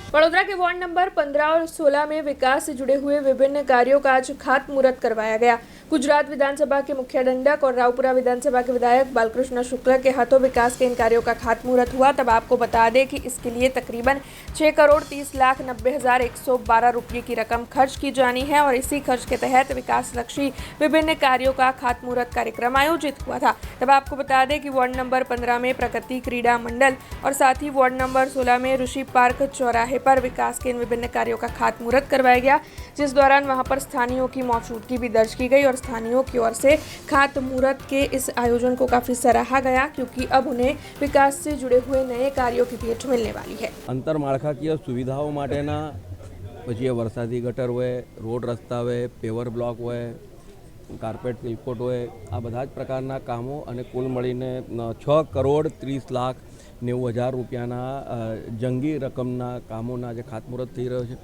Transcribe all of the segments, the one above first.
वडोदरा के ward number 15 और 16 में विकास से जुड़े हुए विभिन्न कार्यों का आज खातमुहूर्त करवाया गया। गुजरात विधानसभा के मुख्य दंडक और रावपुरा विधानसभा के विधायक बालकृष्ण शुक्ला के हाथों विकास के इन कार्यों का खातमुहूर्त हुआ। तब आपको बता दें कि इसके लिए तकरीबन 6,30,90,112 रुपये की रकम खर्च की जानी है और इसी खर्च के तहत विकासलक्षी विभिन्न कार्यों का खातमुहूर्त कार्यक्रम आयोजित हुआ था। तब आपको बता दें कि वार्ड नंबर 15 में प्रकृति क्रीड़ा मंडल और साथ ही वार्ड नंबर 16 में ऋषि पार्क चौराहे पर विकास के इन विभिन्न कार्यों का खातमुहूर्त करवाया गया, जिस दौरान वहां पर स्थानीयों की मौजूदगी भी दर्ज की गई और स्थानीयों की ओर से खातमुहूर्त के इस आयोजन को काफी सराहा गया, क्योंकि अब उन्हें विकास से जुड़े हुए नए कार्यों की भेंट मिलने वाली है। अंतरमाળખાકીય સુવિધાઓ માટેના પછી વરસાદી ગટર હોય, રોડ રસ્તા હોય, પેવર બ્લોક હોય, કાર્પેટ સિલકોટ હોય, આ બધા જ પ્રકારના કામો અને કુલ મળીને 6,30,90,000 રૂપિયાના જંગી રકમના કામોના જે ખાતમુહૂર્ત થઈ રહ્યો છે।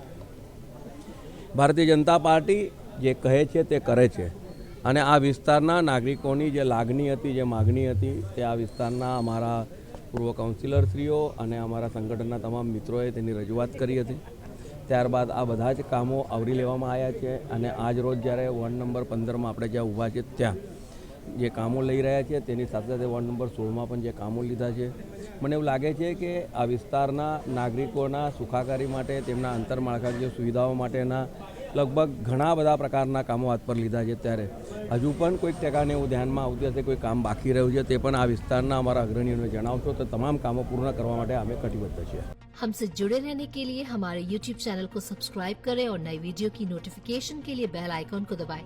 ભારતીય જનતા પાર્ટી જે કહે છે તે કરે છે અને આ વિસ્તારના નાગરિકોની જે લાગણી હતી, જે માગણી હતી, તે આ વિસ્તારના અમારા પૂર્વ કાઉન્સિલરશ્રીઓ અને અમારા સંગઠનના તમામ મિત્રોએ તેની રજૂઆત કરી હતી। ત્યારબાદ આ બધા જ કામો આવરી લેવામાં આવ્યા છે અને આજ રોજ જ્યારે વોર્ડ નંબર 15માં આપણે જ્યાં ઊભા છે ત્યાં જે કામો લઈ રહ્યા છે તેની સાથે સાથે વોર્ડ નંબર 16માં પણ જે કામો લીધા છે, મને એવું લાગે છે કે આ વિસ્તારના નાગરિકોના સુખાકારી માટે, તેમના આંતરમાળખાકીય સુવિધાઓ માટેના લગભગ ઘણા બધા પ્રકારના કામો હાથ પર લીધા છે। ત્યારે હજુ પણ કોઈક ટકાને એવું ધ્યાનમાં આવતું હશે, કોઈ કામ બાકી રહ્યું છે, તે પણ આ વિસ્તારના અમારા અગ્રણીઓને જણાવશો તો તમામ કામો પૂર્ણ કરવા માટે અમે કટિબદ્ધ છીએ। हमसे जुड़े रहने के लिए हमारे YouTube चैनल को सब्सक्राइब करें और नई वीडियो की नोटिफिकेशन के लिए बेल आइकॉन को दबाएं।